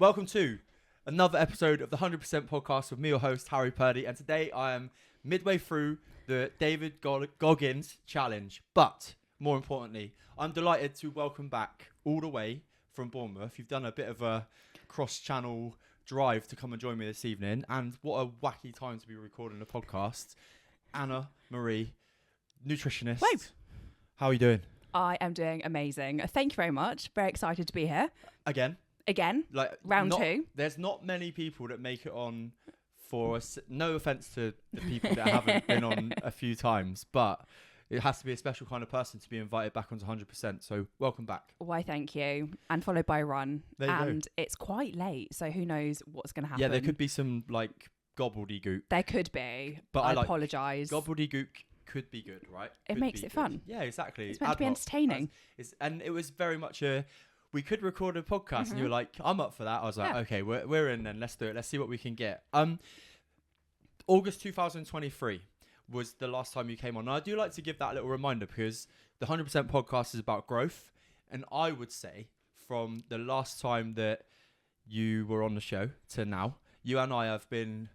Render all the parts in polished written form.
Welcome to another episode of the 100% podcast with me, your host, Harry Purdy. And today I am midway through the David Goggins challenge. But more importantly, I'm delighted to welcome back all the way from Bournemouth. You've done a bit of a cross-channel drive to come and join me this evening. And what a wacky time to be recording a podcast. Anna Marie, nutritionist. Whoa. How are you doing? I am doing amazing. Thank you very much. Very excited to be here. Again, Like round two. There's not many people that make it on for us. No offense to the people that haven't been on a few times, but it has to be a special kind of person to be invited back onto 100%. So welcome back. Why, thank you. And followed by a run. There you and go. It's quite late, so who knows what's going to happen. Yeah, there could be some like gobbledygook. There could be, But I like apologise. Gobbledygook could be good, right? It Could makes be it good. fun. Yeah, exactly. It's meant to be Ad hoc. entertaining. And it was very much we could record a podcast, and you were like, I'm up for that. I was like, okay, we're in then. Let's do it. Let's see what we can get. August 2023 was the last time you came on. And I do like to give that little reminder because the 100% podcast is about growth. And I would say from the last time that you were on the show to now, you and I have been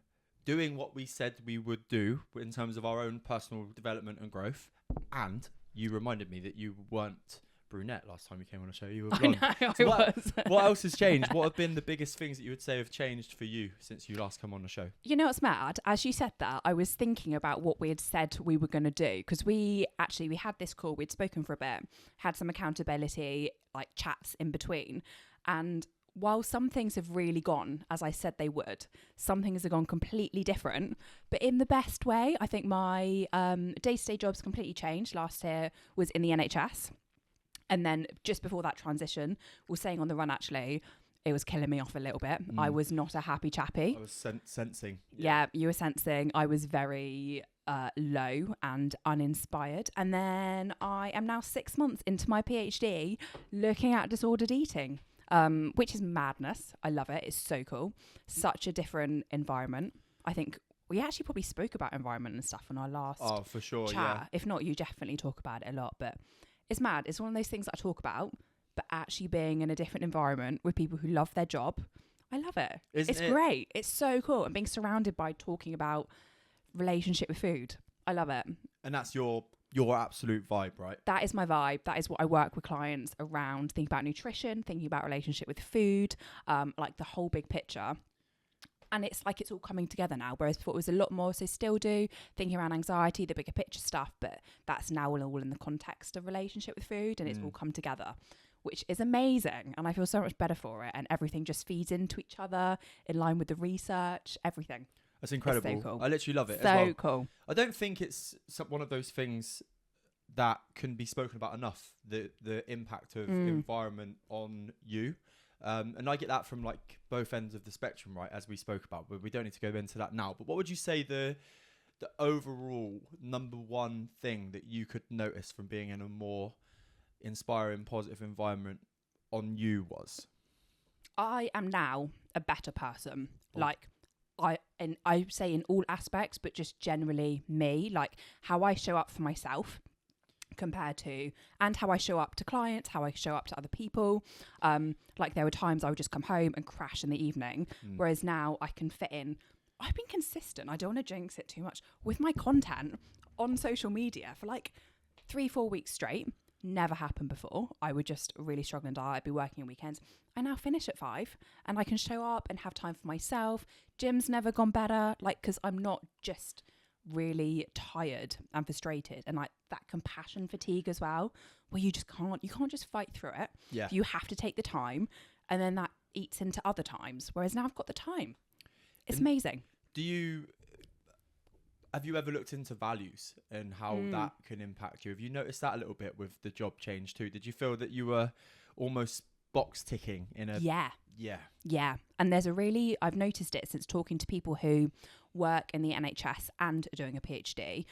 doing what we said we would do in terms of our own personal development and growth. And you reminded me that you weren't brunette last time you came on the show. You were blonde. I know, So I was. what else has changed? What have been the biggest things that you would say have changed for you since you last come on the show? You know what's mad? As you said that, I was thinking about what we had said we were going to do, because we had this call, we'd spoken for a bit, had some accountability, like chats in between. And while some things have really gone as I said they would, some things have gone completely different, but in the best way. I think my day-to-day job's completely changed. Last year was in the NHS. And then just before that transition, we were saying on the run, actually, it was killing me off a little bit. I was not a happy chappy. I was sensing. Yeah, you were sensing. I was very low and uninspired. And then I am now 6 months into my PhD looking at disordered eating, which is madness. I love it. It's so cool. Such a different environment. I think we actually probably spoke about environment and stuff on our last for sure, chat. yeah. If not, you definitely talk about it a lot. But it's mad. It's one of those things that I talk about, but actually being in a different environment with people who love their job, I love it. It's great. It's so cool. And being surrounded by talking about relationship with food, I love it. And that's your absolute vibe, right? That is my vibe. That is what I work with clients around, thinking about nutrition, thinking about relationship with food, like the whole big picture. And it's like it's all coming together now, whereas before it was a lot more, so still do, thinking around anxiety, the bigger picture stuff, but that's now all in the context of relationship with food, and it's all come together, which is amazing. And I feel so much better for it, and everything just feeds into each other in line with the research, everything. That's incredible. It's so cool. I literally love it So as well. cool. I don't think it's one of those things that can be spoken about enough, the impact of environment on you. And I get that from like both ends of the spectrum, right, as we spoke about, but we don't need to go into that now. But what would you say the overall number one thing that you could notice from being in a more inspiring, positive environment on you was? I am now a better person. Like I say in all aspects, but just generally me, like how I show up for myself compared to, and how I show up to clients, how I show up to other people. Like there were times I would just come home and crash in the evening, whereas now I can fit in. I've been consistent, I don't want to jinx it too much, with my content on social media for like 3-4 weeks straight. Never happened before. I would just really struggle and die. I'd be working on weekends. I now finish at 5 and I can show up and have time for myself. Gym's never gone better, like, because I'm not just really tired and frustrated, and like that compassion fatigue as well, where you can't just fight through it. Yeah, you have to take the time, and then that eats into other times, whereas now I've got the time. It's amazing. Have you ever looked into values and how that can impact you? Have you noticed that a little bit with the job change too? Did you feel that you were almost box ticking in a yeah and I've noticed it since talking to people who work in the NHS and are doing a PhD,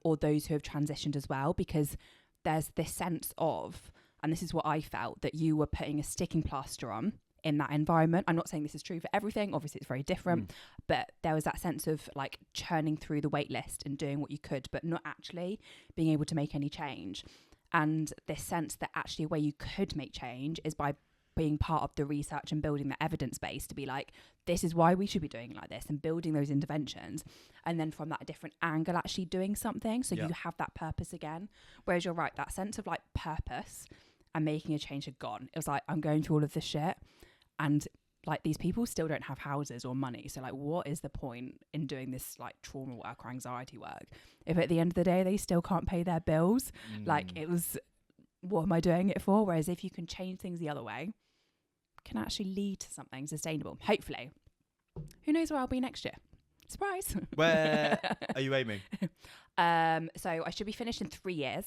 or those who have transitioned as well, because there's this sense of, and this is what I felt, that you were putting a sticking plaster on in that environment. I'm not saying this is true for everything, obviously it's very different, but there was that sense of like churning through the wait list and doing what you could, but not actually being able to make any change. And this sense that actually a way you could make change is by being part of the research and building the evidence base to be like, this is why we should be doing it like this, and building those interventions. And then from that different angle, actually doing something. So you have that purpose again. Whereas you're right, that sense of like purpose and making a change had gone. It was like, I'm going through all of this shit, and like these people still don't have houses or money. So like, what is the point in doing this like trauma work or anxiety work if at the end of the day they still can't pay their bills? Like, it was, what am I doing it for? Whereas if you can change things the other way, can actually lead to something sustainable, hopefully. Who knows where I'll be next year? Surprise. Where are you aiming? So I should be finished in 3 years,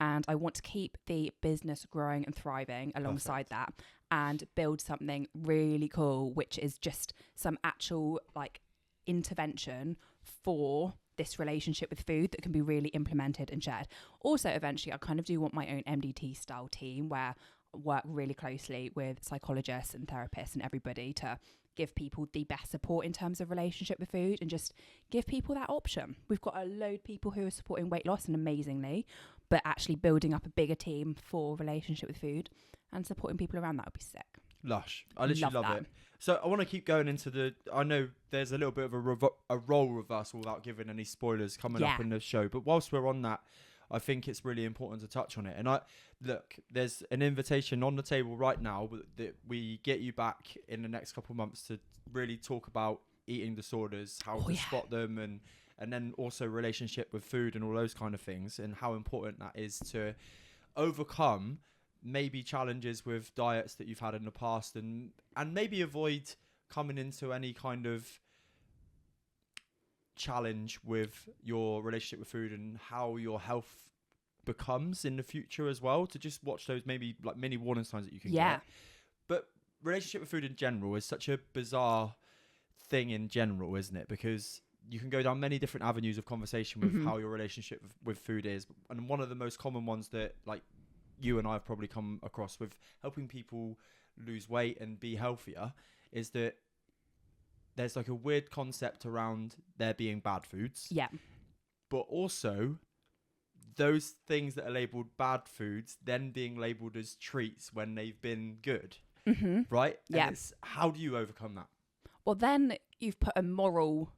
and I want to keep the business growing and thriving alongside that, and build something really cool, which is just some actual like intervention for this relationship with food that can be really implemented and shared. Also, eventually, I kind of do want my own MDT style team where I work really closely with psychologists and therapists and everybody to give people the best support in terms of relationship with food, and just give people that option. We've got a load of people who are supporting weight loss, and amazingly, but actually building up a bigger team for relationship with food and supporting people around that would be sick. Lush. I literally love it. So I want to keep going into I know there's a little bit of a role reversal without giving any spoilers coming up in the show, but whilst we're on that, I think it's really important to touch on it. And there's an invitation on the table right now that we get you back in the next couple of months to really talk about eating disorders, how to spot them, and then also relationship with food and all those kind of things, and how important that is to overcome maybe challenges with diets that you've had in the past, and maybe avoid coming into any kind of challenge with your relationship with food and how your health becomes in the future as well. To just watch those maybe like mini warning signs that you can get. But relationship with food in general is such a bizarre thing in general, isn't it? Because you can go down many different avenues of conversation with how your relationship with food is, and one of the most common ones that like you and I have probably come across with helping people lose weight and be healthier is that there's like a weird concept around there being bad foods. Yeah. But also those things that are labeled bad foods then being labeled as treats when they've been good. Right? Yeah. And how do you overcome that? Well, then you've put a moral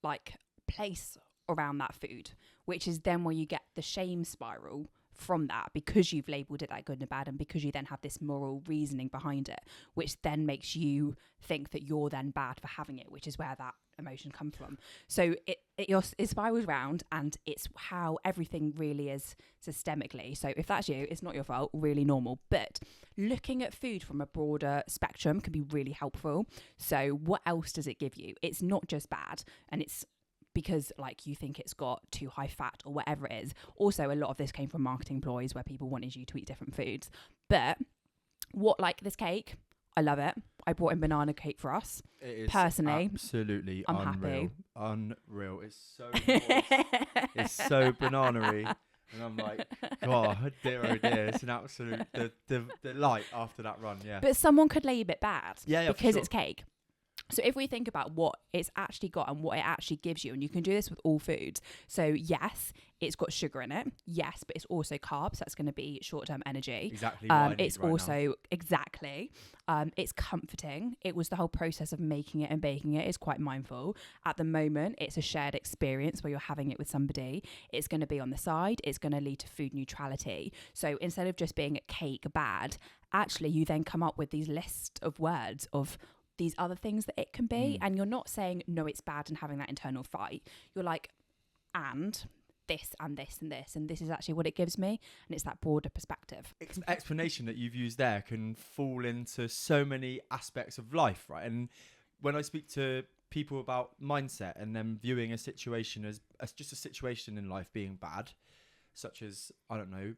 like place around that food, which is then where you get the shame spiral from that, because you've labelled it that good and bad, and because you then have this moral reasoning behind it, which then makes you think that you're then bad for having it, which is where that emotion comes from. So it spirals round, and it's how everything really is systemically. So if that's you, it's not your fault, really normal. But looking at food from a broader spectrum can be really helpful. So what else does it give you? It's not just bad, and it's because like you think it's got too high fat or whatever it is. Also, a lot of this came from marketing ploys where people wanted you to eat different foods. But what, like this cake, I love it. I brought in banana cake for us. It is personally absolutely I'm unreal. happy. Unreal. It's so moist. It's so banana-y. And I'm like, God, dear oh dear, it's an absolute the light after that run, yeah. But someone could label it bad because sure. It's cake. So if we think about what it's actually got and what it actually gives you, and you can do this with all foods. So yes, it's got sugar in it. Yes, but it's also carbs. That's going to be short-term energy. Exactly. It's also it's comforting. It was the whole process of making it and baking it is quite mindful. At the moment, it's a shared experience where you're having it with somebody. It's going to be on the side. It's going to lead to food neutrality. So instead of just being a cake bad, actually you then come up with these list of words of these other things that it can be, and you're not saying no it's bad and having that internal fight. You're like, and this and this and this, and this is actually what it gives me, and it's that broader perspective. Explanation that you've used there can fall into so many aspects of life, right? And when I speak to people about mindset and them viewing a situation as just a situation in life being bad, such as, I don't know,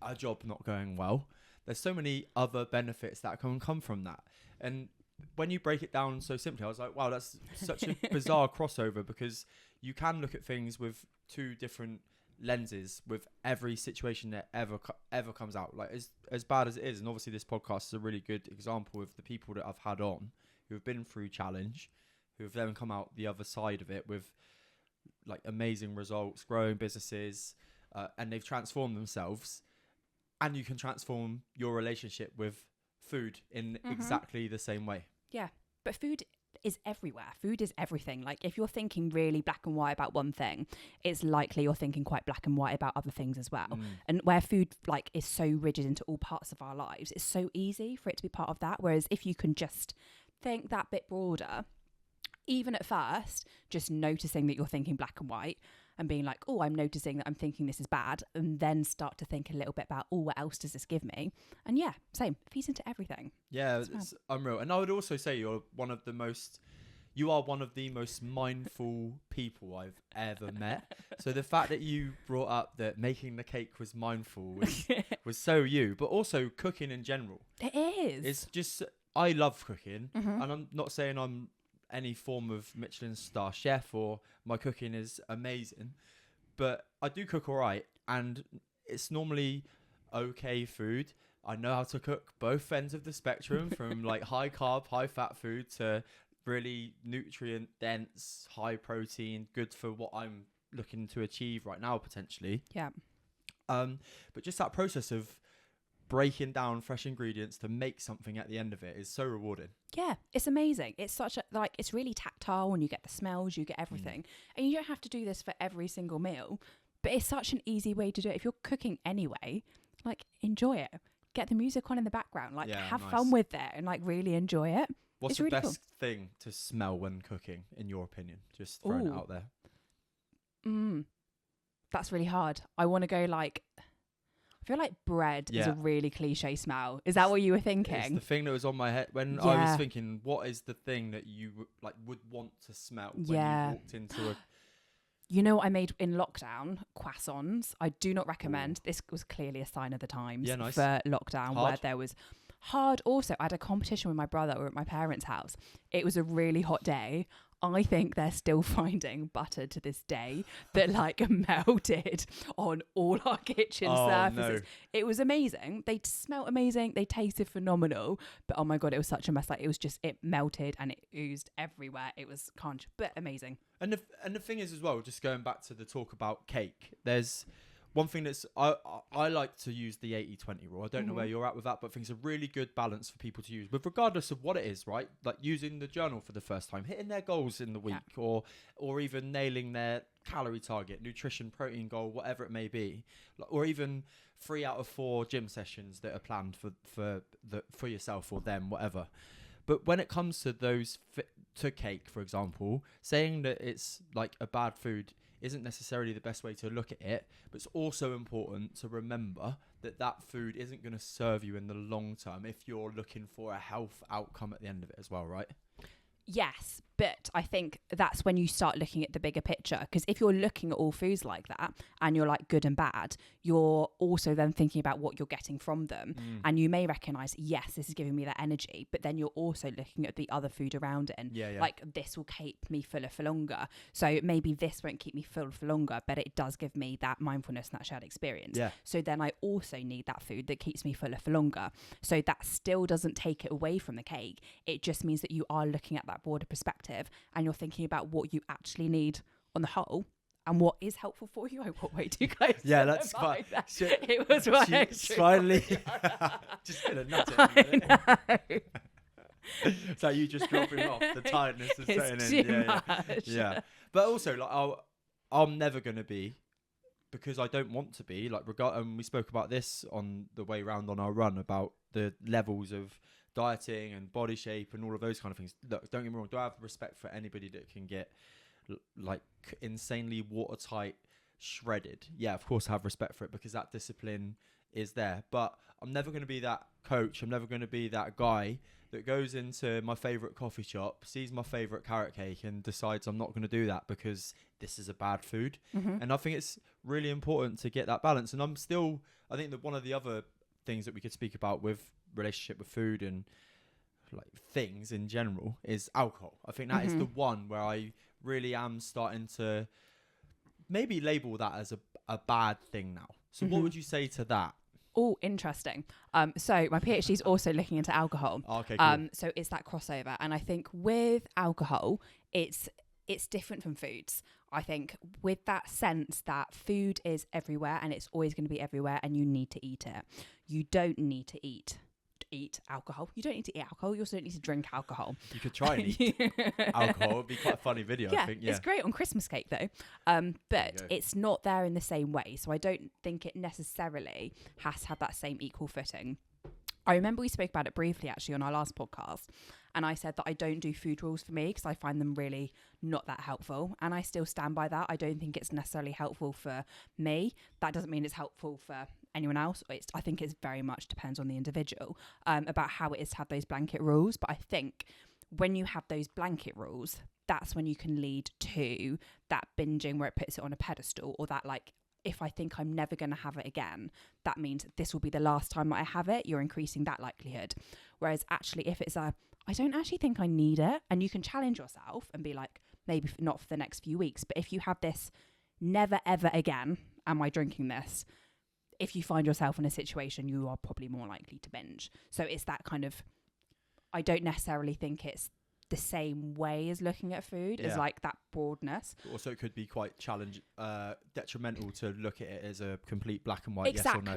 a job not going well, there's so many other benefits that can come from that. And when you break it down so simply, I was like, wow, that's such a bizarre crossover, because you can look at things with two different lenses with every situation that ever comes out, like as bad as it is. And obviously this podcast is a really good example of the people that I've had on who have been through challenge, who have then come out the other side of it with like amazing results, growing businesses, and they've transformed themselves. And you can transform your relationship with food in exactly the same way. Yeah, but food is everywhere. Food is everything. Like if you're thinking really black and white about one thing, it's likely you're thinking quite black and white about other things as well. And where food like is so rigid into all parts of our lives, it's so easy for it to be part of that. Whereas if you can just think that bit broader, even at first, just noticing that you're thinking black and white and being like, oh, I'm noticing that I'm thinking this is bad, and then start to think a little bit about, oh, what else does this give me? And yeah, same, feeds into everything. Yeah, it's unreal. And I would also say you are one of the most mindful people I've ever met. So the fact that you brought up that making the cake was mindful was so you, but also cooking in general. It is. It's just, I love cooking, and I'm not saying I'm any form of Michelin star chef or my cooking is amazing, but I do cook all right, and it's normally okay food. I know how to cook both ends of the spectrum, from like high carb, high fat food to really nutrient dense, high protein, good for what I'm looking to achieve right now potentially. Yeah. But just that process of breaking down fresh ingredients to make something at the end of it is so rewarding. Yeah, it's amazing. It's such a, like, it's really tactile when you get the smells, you get everything. And you don't have to do this for every single meal, but it's such an easy way to do it. If you're cooking anyway, like, enjoy it. Get the music on in the background, like, have fun with it and, like, really enjoy it. What's the best thing to smell when cooking, in your opinion? Just throwing it out there. That's really hard. I want to go like, I feel like bread is a really cliche smell. Is that what you were thinking? It's the thing that was on my head when I was thinking, what is the thing that you like would want to smell when you walked into a... You know what I made in lockdown? Croissants. I do not recommend. This was clearly a sign of the times for lockdown, where there was hard. Also, I had a competition with my brother. We were at my parents' house. It was a really hot day. I think they're still finding butter to this day that like melted on all our kitchen surfaces. No. It was amazing. They smelled amazing. They tasted phenomenal. But oh my God, it was such a mess. Like it was just, it melted and it oozed everywhere. It was but amazing. And the thing is as well, just going back to the talk about cake, there's one thing that's, I like to use the 80-20 rule. I don't know where you're at with that, but I think it's a really good balance for people to use, with regardless of what it is, right? Like using the journal for the first time, hitting their goals in the week, or even nailing their calorie target, nutrition, protein goal, whatever it may be, or even 3 out of 4 gym sessions that are planned for yourself or them, whatever. But when it comes to those, to cake, for example, saying that it's like a bad food isn't necessarily the best way to look at it, but it's also important to remember that that food isn't going to serve you in the long term if you're looking for a health outcome at the end of it as well, right? Yes, but I think that's when you start looking at the bigger picture, because if you're looking at all foods like that and you're like good and bad, you're also then thinking about what you're getting from them, and you may recognize, yes, this is giving me that energy, but then you're also looking at the other food around it, and like this will keep me fuller for longer, so maybe this won't keep me full for longer, but it does give me that mindfulness and that shared experience. So then I also need that food that keeps me fuller for longer. So that still doesn't take it away from the cake. It just means that you are looking at that broader perspective, and you're thinking about what you actually need on the whole and what is helpful for you. I walked way too close. Yeah, that's fine. It was one extra. Finally, just gonna nut it. So you just dropping off. The tiredness is setting in. Yeah. But also, like, I'm never gonna be, because I don't want to be, like, and we spoke about this on the way round on our run about the levels of dieting and body shape and all of those kind of things. Look, don't get me wrong, do I have respect for anybody that can get like insanely watertight shredded? Yeah, of course I have respect for it, because that discipline is there. But I'm never going to be that coach. I'm never going to be that guy that goes into my favorite coffee shop, sees my favorite carrot cake and decides I'm not going to do that because this is a bad food. And I think it's really important to get that balance. And I think that one of the other things that we could speak about with relationship with food and like things in general is alcohol. I think that is the one where I really am starting to maybe label that as a bad thing now. So what would you say to that? Oh, interesting. So my PhD is also looking into alcohol. Okay, cool. So it's that crossover, and I think with alcohol, it's different from foods. I think with that sense that food is everywhere and it's always going to be everywhere, and you need to eat it. You don't need to eat eat alcohol. You don't need to eat alcohol. You also don't need to drink alcohol. You could try and eat alcohol. It'd be quite a funny video, I think. Yeah, it's great on Christmas cake though. But it's not there in the same way. So I don't think it necessarily has to have that same equal footing. I remember we spoke about it briefly actually on our last podcast, and I said that I don't do food rules for me because I find them really not that helpful, and I still stand by that. I don't think it's necessarily helpful for me. That doesn't mean it's helpful for anyone else. I think it's very much depends on the individual about how it is to have those blanket rules. But I think when you have those blanket rules, that's when you can lead to that binging where it puts it on a pedestal, or that like, if I think I'm never going to have it again, that means this will be the last time that I have it. You're increasing that likelihood. Whereas actually, if it's I don't actually think I need it, and you can challenge yourself and be like, maybe not for the next few weeks, but if you have this, never ever again am I drinking this, if you find yourself in a situation, you are probably more likely to binge. So it's that kind of, I don't necessarily think it's the same way as looking at food as like that broadness. Also, it could be quite detrimental to look at it as a complete black and white yes or no.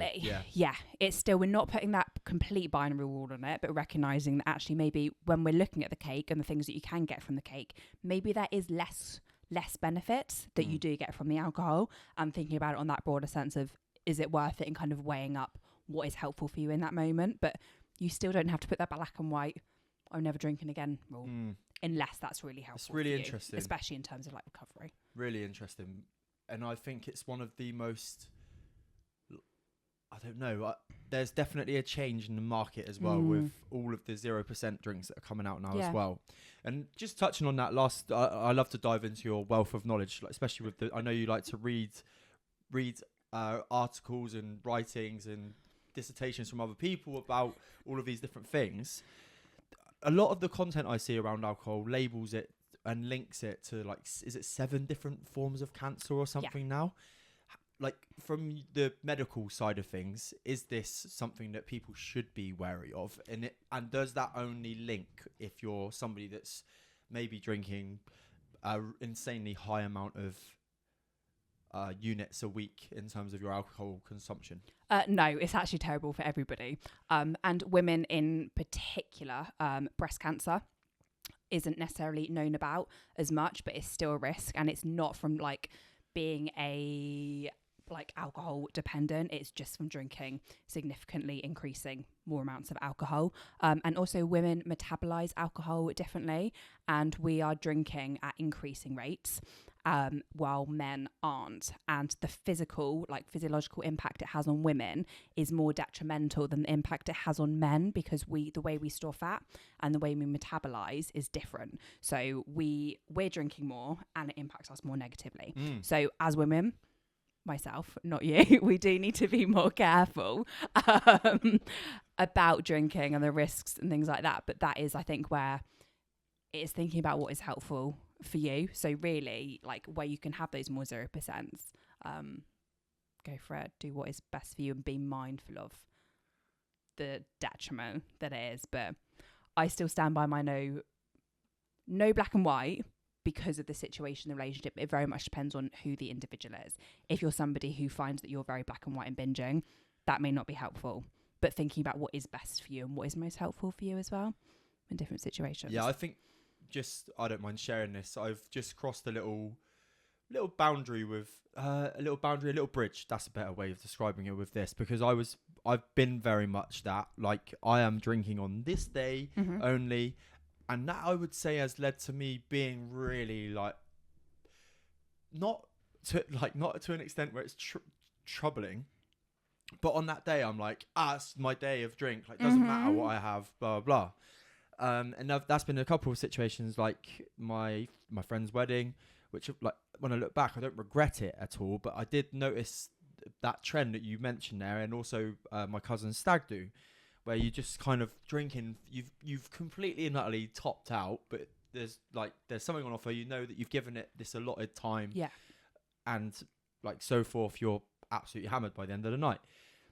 Yeah, it's still, we're not putting that complete binary rule on it, but recognizing that actually maybe when we're looking at the cake and the things that you can get from the cake, maybe there is less benefits that you do get from the alcohol, and thinking about it on that broader sense of, is it worth it, and kind of weighing up what is helpful for you in that moment. But you still don't have to put that black and white, I'm never drinking again rule, unless that's really helpful. It's really interesting, especially in terms of like recovery. Really interesting. And I think it's one of the most, I don't know, there's definitely a change in the market as well with all of the 0% drinks that are coming out now as well. And just touching on that last, I love to dive into your wealth of knowledge, like especially with I know you like to read articles and writings and dissertations from other people about all of these different things. A lot of the content I see around alcohol labels it and links it to like, is it 7 different forms of cancer or something now? Like, from the medical side of things, is this something that people should be wary of? And does that only link if you're somebody that's maybe drinking an insanely high amount of units a week in terms of your alcohol consumption? No, it's actually terrible for everybody. And women in particular, breast cancer isn't necessarily known about as much, but it's still a risk. And it's not from like being alcohol dependent. It's just from drinking significantly increasing more amounts of alcohol. And also women metabolize alcohol differently, and we are drinking at increasing rates. While men aren't, and the physiological impact it has on women is more detrimental than the impact it has on men, because the way we store fat and the way we metabolize is different. So we're drinking more, and it impacts us more negatively. So as women, myself, not you, we do need to be more careful about drinking and the risks and things like that. But that is, I think, where it is thinking about what is helpful for you. So really, like, where you can have those more 0%, go for it, do what is best for you, and be mindful of the detriment that it is. But I still stand by my no black and white, because of the situation, the relationship. It very much depends on who the individual is. If you're somebody who finds that you're very black and white and binging, that may not be helpful. But thinking about what is best for you and what is most helpful for you as well in different situations. Yeah, I think I don't mind sharing this. I've just crossed a little boundary with a little bridge. That's a better way of describing it with this, because I've been very much that, like, I am drinking on this day only. And that, I would say, has led to me being really like, not to an extent where it's troubling, but on that day I'm like, it's my day of drink. Like, doesn't matter what I have, blah blah. And that's been a couple of situations, like my friend's wedding, which, like, when I look back, I don't regret it at all. But I did notice that trend that you mentioned there, and also my cousin's stag do, where you just kind of drinking, you've completely and utterly topped out, but there's something on offer, you know that you've given it this allotted time, and like so forth, you're absolutely hammered by the end of the night.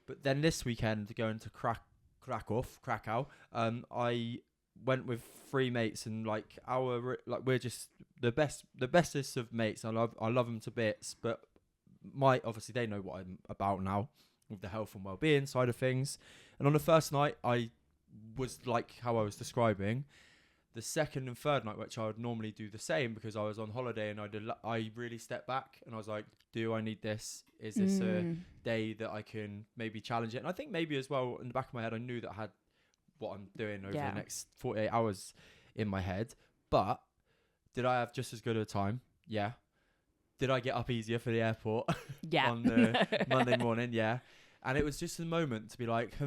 But then this weekend, going to Krakow, I went with 3 mates, and we're just the bestest of mates. I love them to bits, but obviously they know what I'm about now with the health and well-being side of things. And on the first night, I was like how I was describing. The second and third night, which I would normally do the same because I was on holiday and I really stepped back and I was like, do I need this? Is this a day that I can maybe challenge it? And I think maybe as well in the back of my head, I knew that I had what I'm doing over the next 48 hours in my head. But did I have just as good a time? Yeah. Did I get up easier for the airport on the Monday morning? Yeah. And it was just a moment to be like,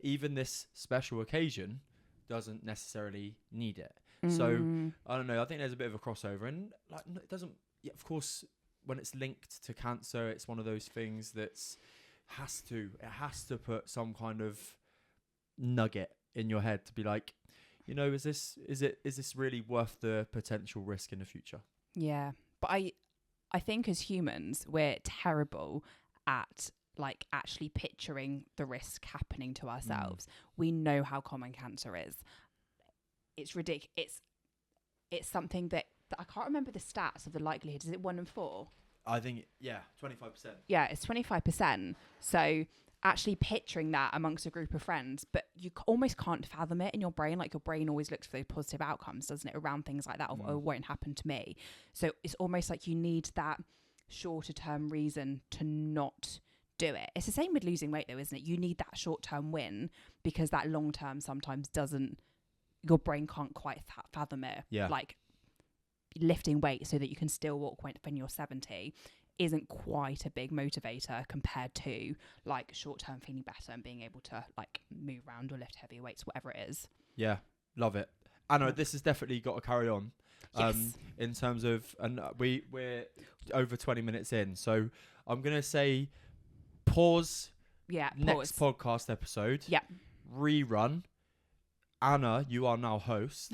even this special occasion doesn't necessarily need it. So I don't know. I think there's a bit of a crossover, and like it doesn't. Yeah, of course, when it's linked to cancer, it's one of those things that's has to put some kind of nugget in your head to be like, you know, is this really worth the potential risk in the future? Yeah, but I think as humans, we're terrible at like actually picturing the risk happening to ourselves. We know how common cancer is. It's ridiculous. It's something that I can't remember the stats of the likelihood. Is it 1 in 4? I think 25%. Yeah, it's 25%. So actually picturing that amongst a group of friends, but you almost can't fathom it in your brain. Like your brain always looks for those positive outcomes, doesn't it, around things like that? Oh, it won't happen to me. So it's almost like you need that shorter term reason to not do it. It's the same with losing weight though, isn't it? You need that short term win because that long term sometimes doesn't, your brain can't quite fathom it. Yeah. Like lifting weight so that you can still walk when you're 70 isn't quite a big motivator compared to like short term feeling better and being able to like move around or lift heavier weights, whatever it is. Yeah, love it. Anna, this has definitely got to carry on. In terms of, and we're over 20 minutes in, so I'm gonna say pause. Next podcast episode. Yeah. Rerun. Anna, you are now host.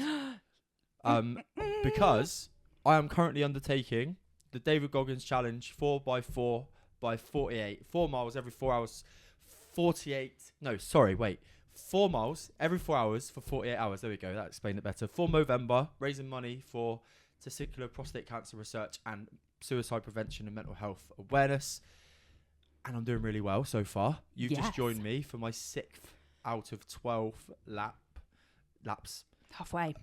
Because I am currently undertaking the David Goggins challenge 4x4 by 48. 4 miles every 4 hours. 4 miles every 4 hours for 48 hours. There we go. That explained it better. For Movember, raising money for testicular prostate cancer research and suicide prevention and mental health awareness. And I'm doing really well so far. You've just joined me for my 6th out of 12 laps. Halfway.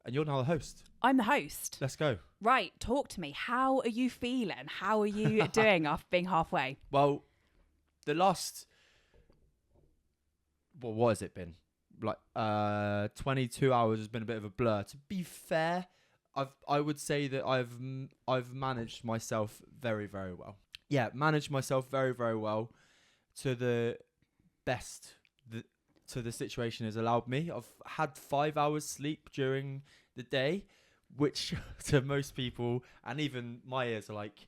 And you're now the host. I'm the host. Let's go. Right, talk to me. How are you feeling? How are you doing after being halfway? Well, the last... Well, what has it been? Like 22 hours has been a bit of a blur. To be fair, I would say that I've managed myself very, very well. Yeah, managed myself very, very well to the best to the situation has allowed me. I've had 5 hours sleep during the day, which to most people and even my ears are like,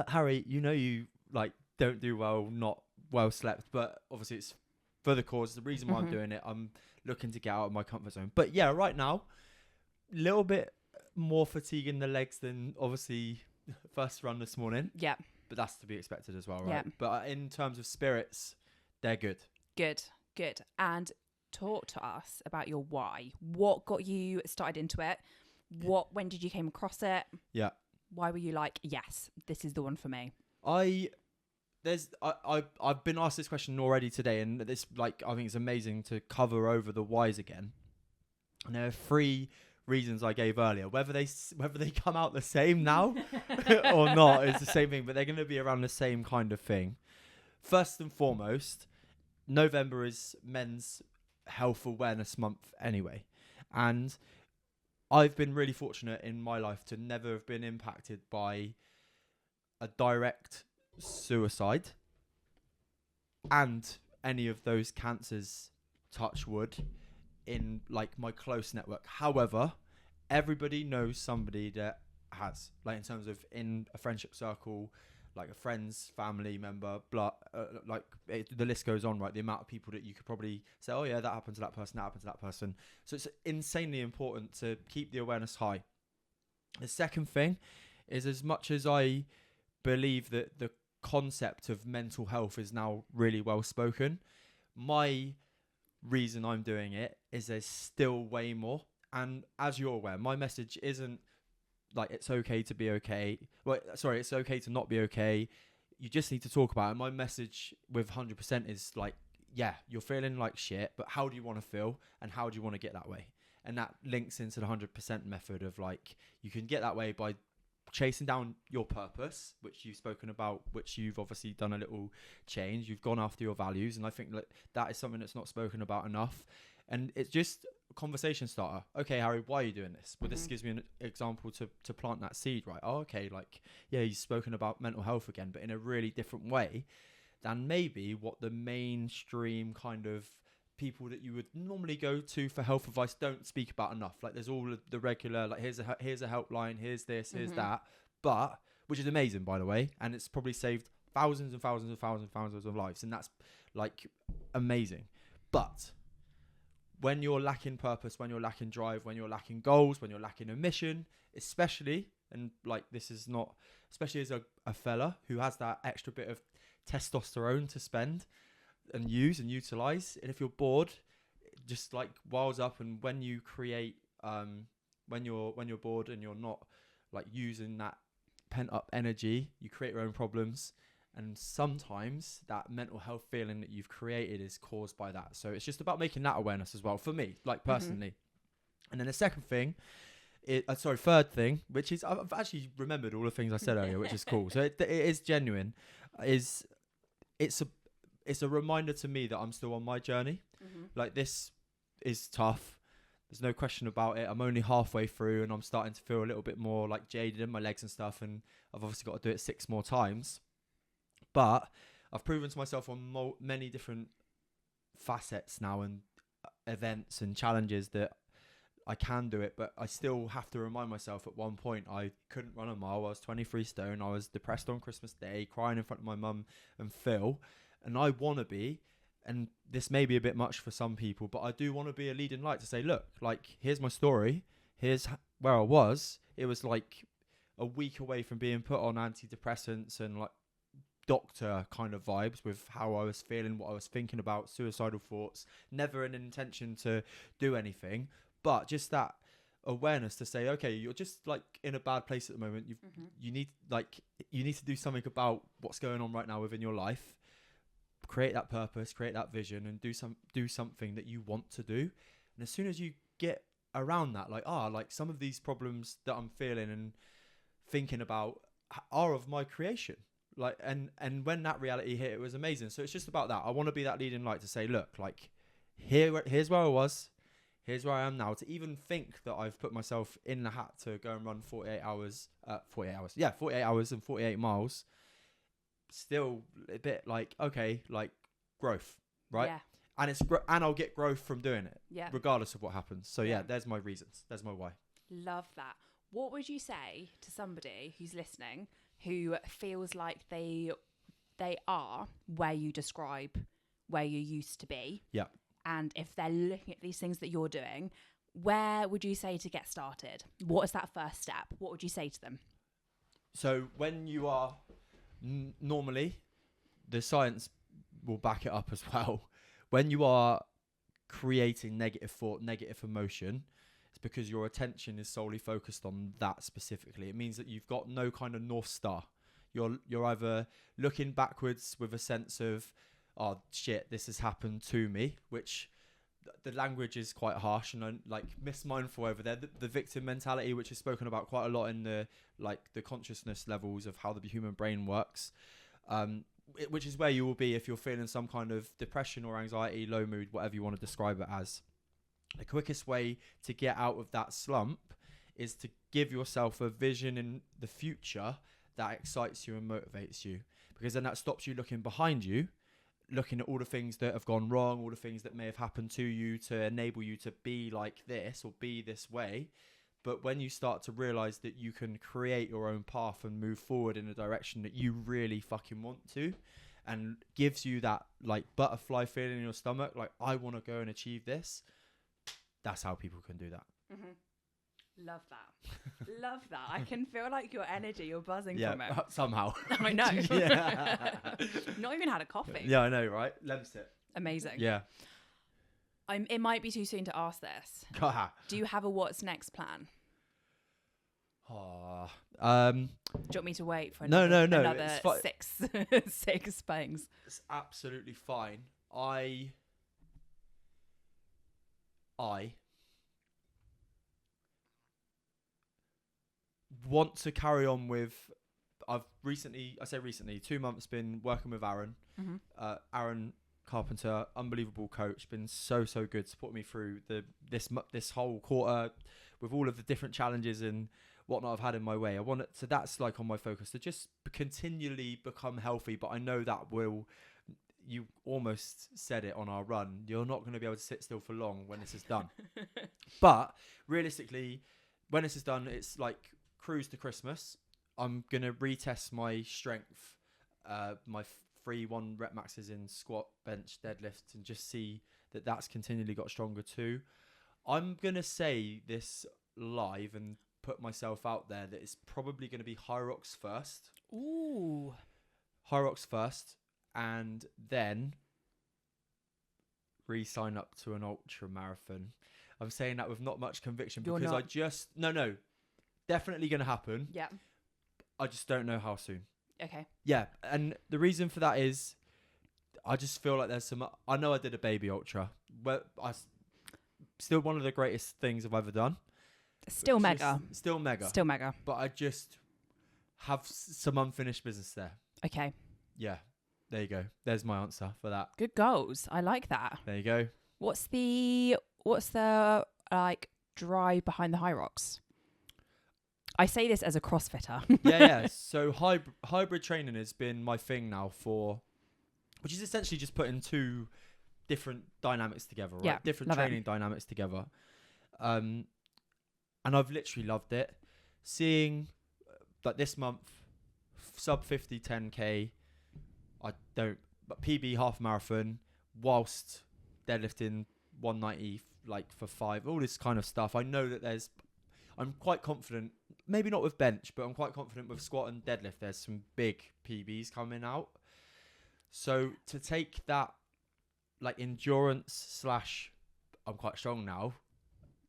Harry, you like don't do well, not well slept, but obviously it's for the cause. The reason why I'm doing it, I'm looking to get out of my comfort zone. But yeah, right now, a little bit more fatigue in the legs than obviously first run this morning. Yeah. But that's to be expected as well, right? Yeah. But in terms of spirits, they're good. Good. And talk to us about your why. What got you started into it? When did you came across it? Yeah. Why were you like, yes, this is the one for me? I've been asked this question already today, and this I think it's amazing to cover over the whys again. And there are 3 reasons I gave earlier. Whether they come out the same now or not is the same thing, but they're going to be around the same kind of thing. First and foremost, November is Men's Health Awareness Month anyway, and I've been really fortunate in my life to never have been impacted by a direct suicide and any of those cancers, touch wood, in like my close network. However, everybody knows somebody that has, like in terms of in a friendship circle, like a friend's family member, the list goes on, right? The amount of people that you could probably say, oh yeah, that happened to that person, that happened to that person. So it's insanely important to keep the awareness high. The second thing is, as much as I believe that the concept of mental health is now really well spoken, my reason I'm doing it is there's still way more. And as you're aware, my message isn't like it's okay to be okay. Well, sorry, it's okay to not be okay. You just need to talk about it. My message with 100% is like, yeah, you're feeling like shit, but how do you want to feel and how do you want to get that way? And that links into the 100% method of like, you can get that way by chasing down your purpose, which you've spoken about, which you've obviously done a little change. You've gone after your values. And I think that is something that's not spoken about enough. And it's just a conversation starter. Okay, Harry, why are you doing this? Well, this gives me an example to plant that seed, right? Oh, okay, like, yeah, you've spoken about mental health again, but in a really different way than maybe what the mainstream kind of people that you would normally go to for health advice don't speak about enough. Like, there's all of the regular, like, here's a helpline, here's this, here's that, but which is amazing, by the way, and it's probably saved thousands and thousands and thousands and thousands of lives, and that's like amazing. But when you're lacking purpose, when you're lacking drive, when you're lacking goals, when you're lacking a mission, especially, and like, this is not, especially as a fella who has that extra bit of testosterone to spend and use and utilize, and if you're bored, it just like wiles up. And when you create when you're bored and you're not like using that pent up energy, you create your own problems, and sometimes that mental health feeling that you've created is caused by that. So it's just about making that awareness as well, for me, like personally. And then the third thing, which is, I've actually remembered all the things I said earlier, which is cool. So it is genuine, it's a reminder to me that I'm still on my journey. Like, this is tough. There's no question about it. I'm only halfway through and I'm starting to feel a little bit more like jaded in my legs and stuff. And I've obviously got to do it 6 more times. But I've proven to myself on many different facets now and events and challenges that I can do it. But I still have to remind myself, at one point I couldn't run a mile. I was 23 stone. I was depressed on Christmas Day, crying in front of my mum and Phil. And I want to be, and this may be a bit much for some people, but I do want to be a leading light to say, look, like, here's my story. Here's where I was. It was like a week away from being put on antidepressants and like doctor kind of vibes with how I was feeling, what I was thinking about, suicidal thoughts, never an intention to do anything, but just that awareness to say, okay, you're just like in a bad place at the moment. You need to do something about what's going on right now within your life. Create that purpose, create that vision, and do something that you want to do. And as soon as you get around that, like some of these problems that I'm feeling and thinking about are of my creation. Like, and when that reality hit, it was amazing. So it's just about that. I want to be that leading light to say, look, like, here's where I was, here's where I am now. To even think that I've put myself in the hat to go and run 48 hours and 48 miles. Still a bit like, okay, like, growth, right? Yeah. And and I'll get growth from doing it, regardless of what happens. So yeah, there's my reasons, there's my why. Love that. What would you say to somebody who's listening who feels like they are where you describe where you used to be? Yeah. And if they're looking at these things that you're doing, where would you say to get started? What is that first step? What would you say to them? So when you are normally, the science will back it up as well. When you are creating negative thought, negative emotion, it's because your attention is solely focused on that specifically. It means that you've got no kind of North Star. You're either looking backwards with a sense of, oh shit, this has happened to me, which the language is quite harsh and like mismindful over there. The victim mentality, which is spoken about quite a lot in the consciousness levels of how the human brain works, which is where you will be if you're feeling some kind of depression or anxiety, low mood, whatever you want to describe it as. The quickest way to get out of that slump is to give yourself a vision in the future that excites you and motivates you, because then that stops you looking behind you, looking at all the things that have gone wrong, all the things that may have happened to you to enable you to be like this or be this way. But when you start to realize that you can create your own path and move forward in a direction that you really fucking want to, and gives you that like butterfly feeling in your stomach, like, I want to go and achieve this, that's how people can do that. Love that. Love that. I can feel like your energy, you're buzzing from it. Somehow. I know. Yeah. Not even had a coffee. Yeah, I know, right? Lem's it. Amazing. Yeah. It might be too soon to ask this. Do you have a what's next plan? Do you want me to wait for another No. six bangs? It's absolutely fine. I want to carry on with. I say recently, 2 months been working with Aaron. Mm-hmm. Aaron Carpenter, unbelievable coach, been so good, supporting me through this whole quarter with all of the different challenges and whatnot I've had in my way. So that's like on my focus, to just continually become healthy. But I know that you almost said it on our run, you're not going to be able to sit still for long when this is done. But realistically, when this is done, it's like cruise to Christmas. I'm going to retest my strength, my free 1 rep maxes in squat, bench, deadlift, and just see that that's continually got stronger too. I'm going to say this live and put myself out there that it's probably going to be high rocks first. Ooh. High rocks first, and then re-sign up to an ultra marathon. I'm saying that with not much conviction because no, definitely going to happen. Yeah. I just don't know how soon. Okay. Yeah, and the reason for that is I just feel like there's some. I know I did a baby ultra, but still one of the greatest things I've ever done. Still mega. Still mega. But I just have some unfinished business there. Okay. Yeah, there you go. There's my answer for that. Good goals. I like that. There you go. What's the like drive behind the high rocks? I say this as a CrossFitter. yeah. So hybrid training has been my thing now which is essentially just putting 2 different dynamics together, right? Yeah, different training dynamics together. And I've literally loved it. Seeing like this month, sub 50 10K, but PB half marathon, whilst deadlifting 190 like for 5, all this kind of stuff. I know that I'm quite confident, maybe not with bench, but I'm quite confident with squat and deadlift. There's some big PBs coming out. So to take that like endurance / I'm quite strong now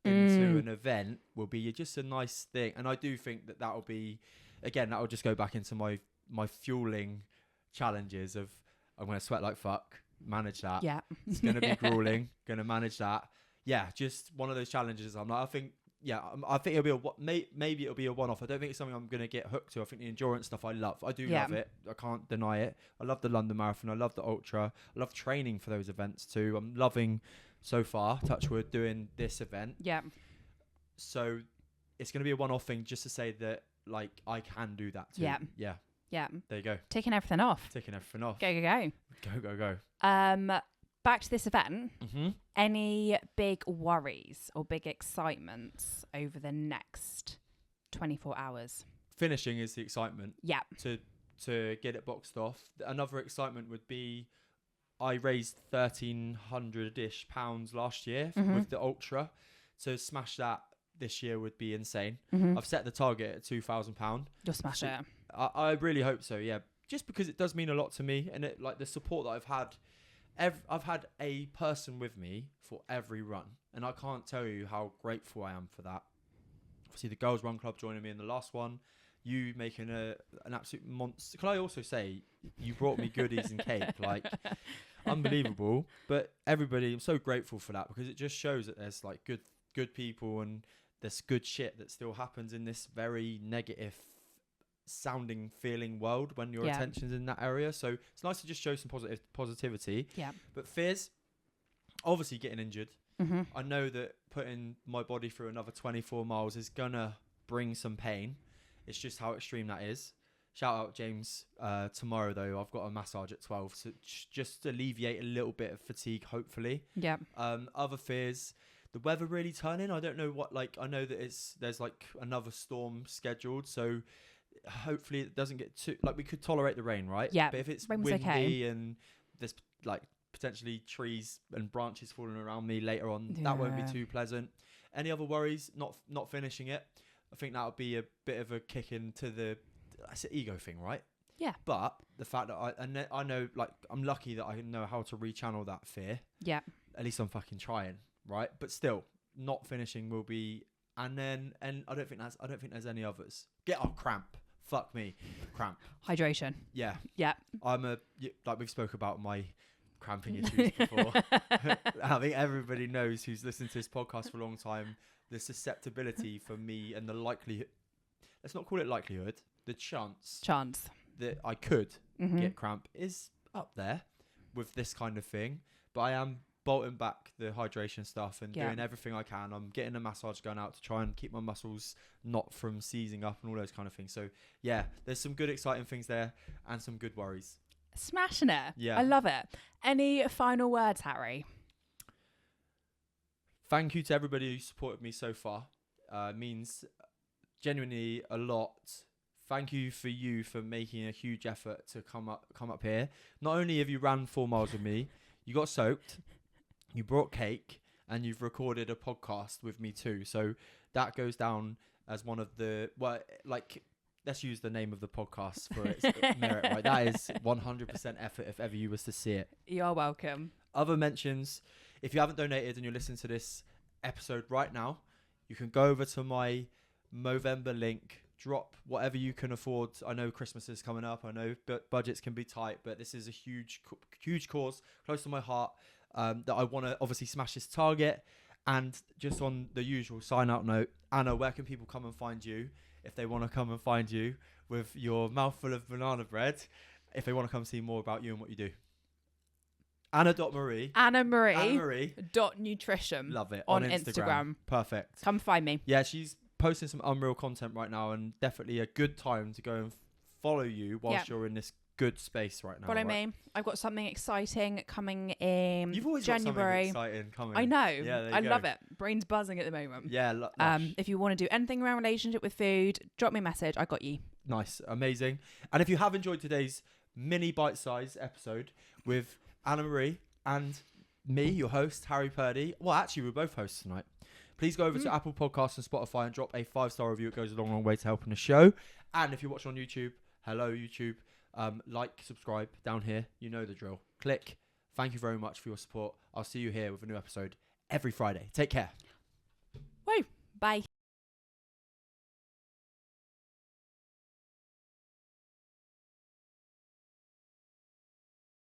into an event will be just a nice thing. And I do think that will be, again, that will just go back into my fueling challenges of I'm going to sweat like fuck, manage that. Yeah. It's going to be grueling, going to manage that. Yeah, just one of those challenges. I think it'll be maybe it'll be a one-off. I don't think it's something I'm going to get hooked to. I think the endurance stuff I love. I do love it. I can't deny it. I love the London Marathon. I love the Ultra. I love training for those events too. I'm loving, so far, touch wood, doing this event. Yeah. So it's going to be a one-off thing just to say that like I can do that too. Yeah. Yeah. Yeah. There you go. Taking everything off. Go. Back to this event. Mm-hmm. Any big worries or big excitements over the next 24 hours? Finishing is the excitement. Yeah. To get it boxed off. Another excitement would be I raised £1,300-ish last year with the Ultra. So smash that this year would be insane. Mm-hmm. I've set the target at £2,000. You'll smash it. I really hope so, yeah. Just because it does mean a lot to me, and it, like the support that I've had. I've had a person with me for every run, and I can't tell you how grateful I am for that. Obviously, the Girls Run Club joining me in the last one, you making an absolute monster. Can I also say you brought me goodies and cake, like unbelievable. But everybody, I'm so grateful for that because it just shows that there's like good people and there's good shit that still happens in this very negative sounding feeling world when your attention's in that area. So it's nice to just show some positivity. Yeah. But fears, obviously getting injured. Mm-hmm. I know that putting my body through another 24 miles is gonna bring some pain. It's just how extreme that is. Shout out James. Tomorrow though, I've got a massage at 12, so just alleviate a little bit of fatigue, hopefully. Yeah. Other fears, the weather really turning. I don't know what, like, I know that there's like another storm scheduled, so hopefully it doesn't get too, like, we could tolerate the rain, right? Yeah. But if it's Rain was windy okay. and there's like potentially trees and branches falling around me later on, that won't be too pleasant. Any other worries? Not finishing it. I think that would be a bit of a kick into that's an ego thing, right? Yeah. But the fact that I know, like, I'm lucky that I know how to rechannel that fear. Yeah. At least I'm fucking trying, right? But still, not finishing will be, and I don't think there's any others. Cramp. Fuck me, cramp. Hydration. Yeah. Yeah. Like we've spoke about my cramping issues before. I think everybody knows who's listened to this podcast for a long time, the susceptibility for me and the likelihood, let's not call it likelihood, the chance that I could get cramp is up there with this kind of thing. But I am bolting back the hydration stuff and doing everything I can. I'm getting a massage gun out to try and keep my muscles not from seizing up and all those kind of things. So yeah, there's some good exciting things there and some good worries. Smashing it. Yeah. I love it. Any final words, Harry? Thank you to everybody who supported me so far. Means genuinely a lot. Thank you for making a huge effort to come up here. Not only have you ran 4 miles with me, you got soaked, you brought cake, and you've recorded a podcast with me too. So that goes down as one of the, let's use the name of the podcast for its merit, right? That is 100% effort if ever you was to see it. You're welcome. Other mentions, if you haven't donated and you're listening to this episode right now, you can go over to my Movember link, drop whatever you can afford. I know Christmas is coming up. I know budgets can be tight, but this is a huge cause close to my heart, that I want to obviously smash this target. And just on the usual sign out note, Anna, where can people come and find you if they want to come and find you with your mouthful of banana bread, if they want to come see more about you and what you do? Anna.Marie. Nutrition. Love it. On Instagram. Perfect. Come find me. Yeah, she's posting some unreal content right now, and definitely a good time to go and follow you whilst you're in this good space right now. Follow me. I've got something exciting coming in You've always January. got something exciting coming. I know. Yeah, I love it. Brain's buzzing at the moment. Yeah. If you want to do anything around relationship with food, drop me a message. I got you. Nice. Amazing. And if you have enjoyed today's mini bite-sized episode with Anna Marie and me, your host, Harry Purdy. Well, actually, we're both hosts tonight. Please go over to Apple Podcasts and Spotify and drop a 5-star review. It goes a long, long way to helping the show. And if you're watching on YouTube, hello, YouTube. Like, subscribe down here. You know the drill. Click. Thank you very much for your support. I'll see you here with a new episode every Friday. Take care. Woo. Bye.